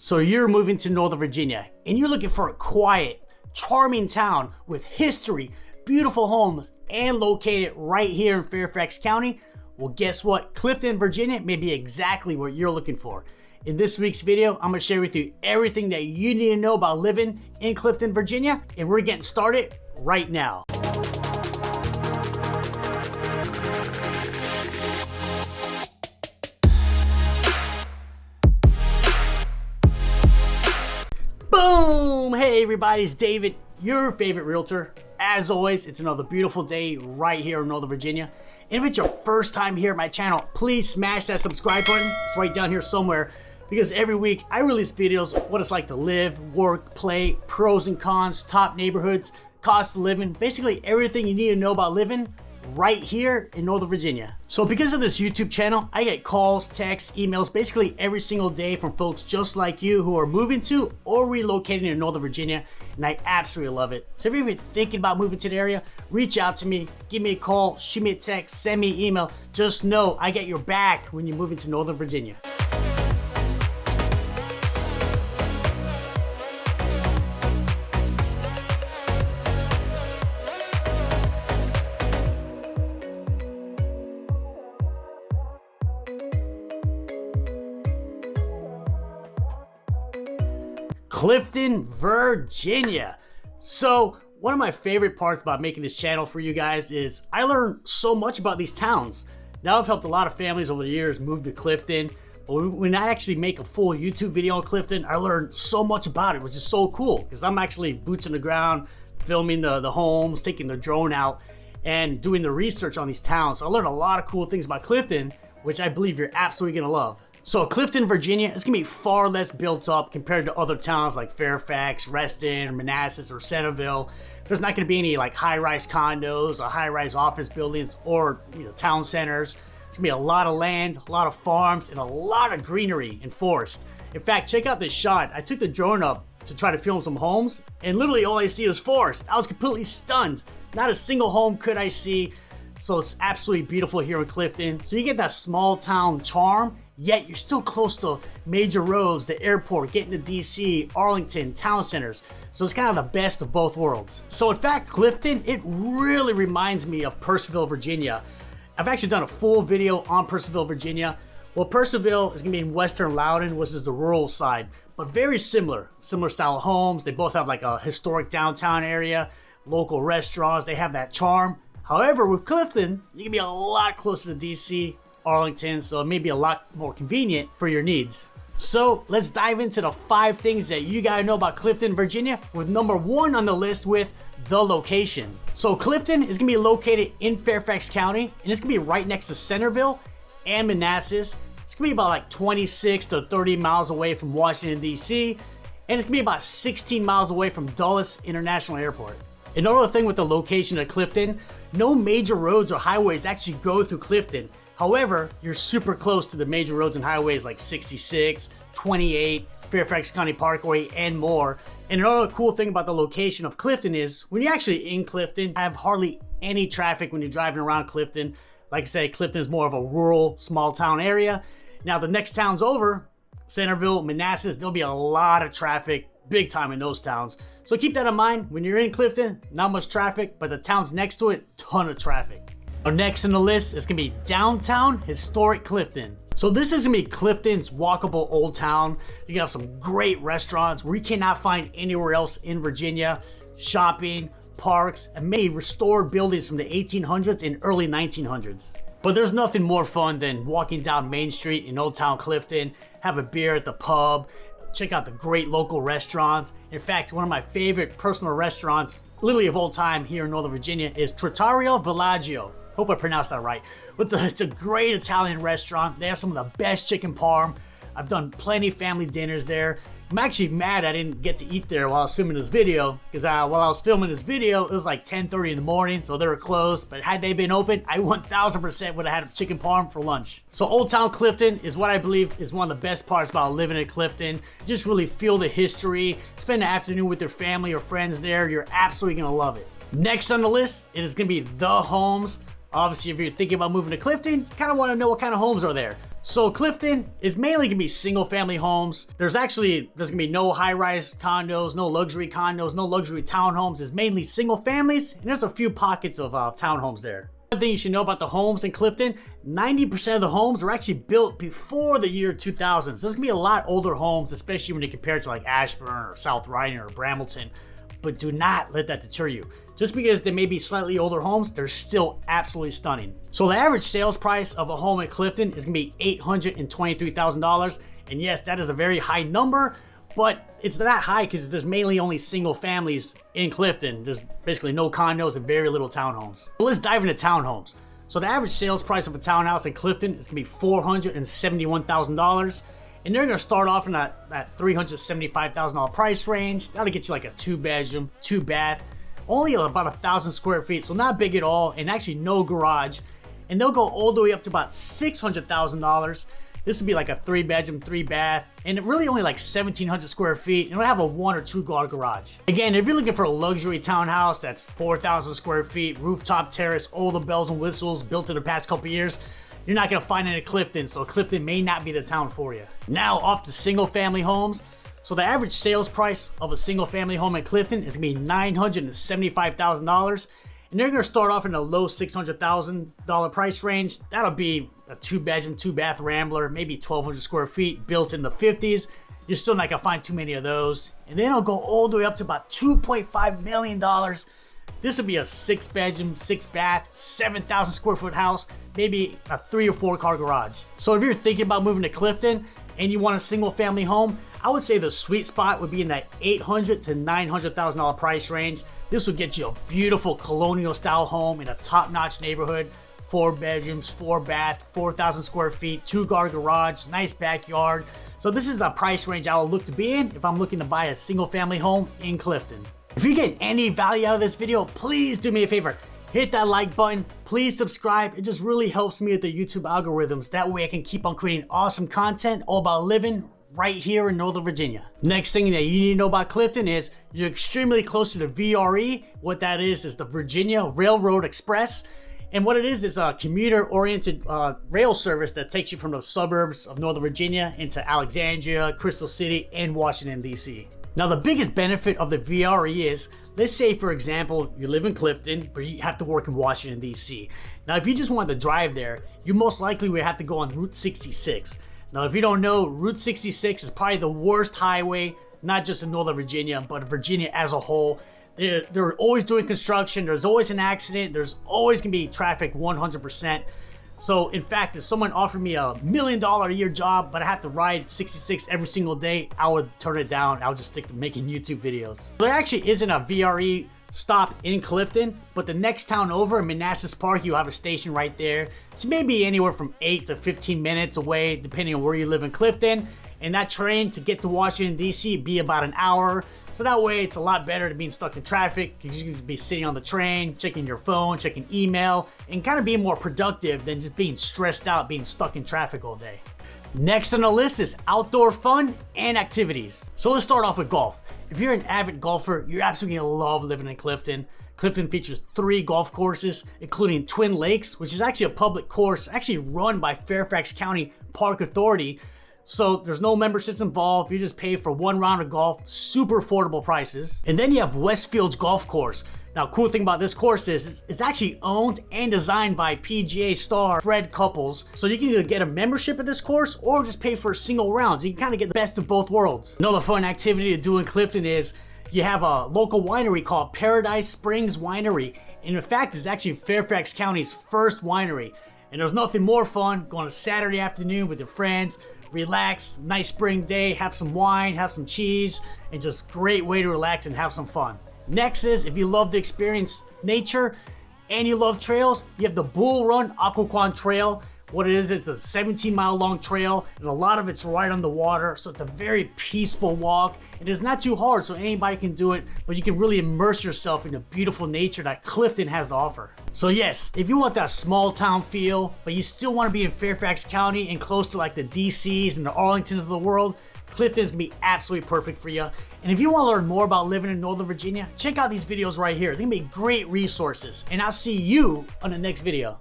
So you're moving to Northern Virginia and you're looking for a quiet, charming town with history, beautiful homes, and located right here in Fairfax County. Well, guess what? Clifton, Virginia may be exactly what you're looking for. In this week's video, I'm gonna share with you everything that you need to know about living in Clifton, Virginia, and we're getting started right now. Boom! Hey everybody, it's David, your favorite realtor. As always, it's another beautiful day right here in Northern Virginia. And if it's your first time here at my channel, please smash that subscribe button. It's right down here somewhere, because every week I release videos what it's like to live, work, play, pros and cons, top neighborhoods, cost of living, basically everything you need to know about living right here in Northern Virginia. So because of this YouTube channel, I get calls, texts, emails, basically every single day from folks just like you who are moving to or relocating to Northern Virginia, and I absolutely love it. So if you're even thinking about moving to the area, reach out to me, give me a call, shoot me a text, send me an email. Just know I got your back when you're moving to Northern Virginia. Clifton, Virginia. So one of my favorite parts about making this channel for you guys is I learned so much about these towns. Now I've helped a lot of families over the years move to Clifton, but when I actually make a full YouTube video on Clifton, I learned so much about it, which is so cool because I'm actually boots on the ground, filming the homes, taking the drone out, and doing the research on these towns. So I learned a lot of cool things about Clifton, which I believe you're absolutely gonna love. So Clifton, Virginia is going to be far less built up compared to other towns like Fairfax, Reston, Manassas, or Centerville. There's not going to be any like high-rise condos or high-rise office buildings or town centers. It's going to be a lot of land, a lot of farms, and a lot of greenery and forest. In fact, check out this shot. I took the drone up to try to film some homes, and literally all I see is forest. I was completely stunned. Not a single home could I see. So it's absolutely beautiful here in Clifton. So you get that small town charm, yet you're still close to major roads, the airport, getting to DC, Arlington, town centers. So it's kind of the best of both worlds. So in fact, Clifton, it really reminds me of Purcellville, Virginia. I've actually done a full video on Purcellville, Virginia. Well, Purcellville is gonna be in Western Loudoun, which is the rural side, but very similar style of homes. They both have like a historic downtown area, local restaurants, they have that charm. However, with Clifton, you can be a lot closer to DC, Arlington, so it may be a lot more convenient for your needs. So let's dive into the 5 things that you gotta know about Clifton, Virginia, with number 1 on the list with the location. So Clifton is gonna be located in Fairfax County, and it's gonna be right next to Centerville and Manassas. It's gonna be about like 26 to 30 miles away from Washington, DC, and it's gonna be about 16 miles away from Dulles International Airport. Another thing with the location of Clifton, no major roads or highways actually go through Clifton. However, you're super close to the major roads and highways like 66, 28, Fairfax County Parkway, and more. And another cool thing about the location of Clifton is when you're actually in Clifton, have hardly any traffic when you're driving around Clifton. Like I said, Clifton is more of a rural, small town area. Now the next towns over, Centerville, Manassas, there'll be a lot of traffic, big time in those towns. So keep that in mind. When you're in Clifton, not much traffic, but the towns next to it, ton of traffic. Now next on the list is gonna be Downtown Historic Clifton. So this is gonna be Clifton's walkable old town. You can have some great restaurants where you cannot find anywhere else in Virginia, shopping, parks, and many restored buildings from the 1800s and early 1900s. But there's nothing more fun than walking down Main Street in Old Town Clifton, have a beer at the pub, check out the great local restaurants. In fact, one of my favorite personal restaurants, literally of all time here in Northern Virginia, is Trattoria Villaggio. Hope I pronounced that right. It's a great Italian restaurant. They have some of the best chicken parm. I've done plenty of family dinners there. I'm actually mad I didn't get to eat there while I was filming this video, because while I was filming this video, it was like 10:30 in the morning, so they were closed. But had they been open, I 1000% would have had chicken parm for lunch. So Old Town Clifton is what I believe is one of the best parts about living in Clifton. Just really feel the history, spend the afternoon with your family or friends there. You're absolutely gonna love it. Next on the list, it is gonna be the homes. Obviously, if you're thinking about moving to Clifton, you kind of want to know what kind of homes are there. So Clifton is mainly gonna be single family homes. There's gonna be no high-rise condos, no luxury condos, no luxury townhomes. It's mainly single families, and there's a few pockets of townhomes there. One thing you should know about the homes in Clifton, 90% of the homes are actually built before the year 2000. So there's gonna be a lot older homes, especially when you compare it to like Ashburn or South Riding or Brambleton. But do not let that deter you. Just because they may be slightly older homes, they're still absolutely stunning. So the average sales price of a home in Clifton is gonna be $823,000. And yes, that is a very high number, but it's that high because there's mainly only single families in Clifton. There's basically no condos and very little townhomes. But let's dive into townhomes. So the average sales price of a townhouse in Clifton is gonna be $471,000. And they're gonna start off in that $375,000 price range. That'll get you like a 2-bedroom, 2-bath, only about 1,000 square feet, so not big at all, and actually no garage. And they'll go all the way up to about $600,000. This would be like a 3-bedroom, 3-bath, and really only like 1,700 square feet, and it'll have a 1 or 2 car garage. Again, if you're looking for a luxury townhouse that's 4,000 square feet, rooftop terrace, all the bells and whistles, built in the past couple years, you're not gonna find it in Clifton, so Clifton may not be the town for you. Now off to single family homes. So the average sales price of a single family home in Clifton is gonna be $975,000. And they're gonna start off in a low $600,000 price range. That'll be a 2-bedroom, 2-bath Rambler, maybe 1,200 square feet, built in the 50s. You're still not gonna find too many of those. And then it'll go all the way up to about $2.5 million. This would be a 6-bedroom, 6-bath, 7,000 square foot house, maybe a 3 or 4 car garage. So if you're thinking about moving to Clifton and you want a single family home, I would say the sweet spot would be in that $800,000 to $900,000 price range. This will get you a beautiful colonial style home in a top-notch neighborhood. 4 bedrooms, 4-bath, 4,000 square feet, 2-car garage, nice backyard. So this is the price range I will look to be in if I'm looking to buy a single family home in Clifton. If you're getting any value out of this video, please do me a favor. Hit that like button, please subscribe. It just really helps me with the YouTube algorithms. That way I can keep on creating awesome content all about living right here in Northern Virginia. Next thing that you need to know about Clifton is you're extremely close to the VRE. What that is the Virginia Railroad Express. And what it is a commuter-oriented rail service that takes you from the suburbs of Northern Virginia into Alexandria, Crystal City, and Washington, D.C. Now, the biggest benefit of the VRE is, let's say, for example, you live in Clifton, but you have to work in Washington, D.C. Now, if you just wanted to drive there, you most likely would have to go on Route 66. Now, if you don't know, Route 66 is probably the worst highway, not just in Northern Virginia, but Virginia as a whole. They're always doing construction. There's always an accident. There's always going to be traffic 100%. So, in fact, if someone offered me $1 million a year job, but I have to ride 66 every single day, I would turn it down. I would just stick to making YouTube videos. There actually isn't a VRE stop in Clifton, but the next town over in Manassas Park, you have a station right there. It's maybe anywhere from 8 to 15 minutes away, depending on where you live in Clifton. And that train to get to Washington, D.C. be about an hour. So that way it's a lot better than being stuck in traffic, because you can be sitting on the train, checking your phone, checking email, and kind of being more productive than just being stressed out, being stuck in traffic all day. Next on the list is outdoor fun and activities. So let's start off with golf. If you're an avid golfer, you're absolutely gonna love living in Clifton. Clifton features 3 golf courses, including Twin Lakes, which is actually a public course, actually run by Fairfax County Park Authority. So there's no memberships involved. You just pay for 1 round of golf, super affordable prices. And then you have Westfield's Golf Course. Now, cool thing about this course is it's actually owned and designed by PGA star Fred Couples. So you can either get a membership at this course or just pay for a single round. So you can kind of get the best of both worlds. Another fun activity to do in Clifton is you have a local winery called Paradise Springs Winery. And in fact, it's actually Fairfax County's first winery. And there's nothing more fun going a Saturday afternoon with your friends, relax, nice spring day, have some wine, have some cheese, and just great way to relax and have some fun. Next is, if you love to experience nature and you love trails, you have the Bull Run Occoquan Trail. What it is, it's a 17-mile long trail, and a lot of it's right on the water, so it's a very peaceful walk. It is not too hard, so anybody can do it, but you can really immerse yourself in the beautiful nature that Clifton has to offer. So yes, if you want that small town feel, but you still want to be in Fairfax County and close to like the DCs and the Arlingtons of the world, Clifton is going to be absolutely perfect for you. And if you want to learn more about living in Northern Virginia, check out these videos right here. They're going to be great resources, and I'll see you on the next video.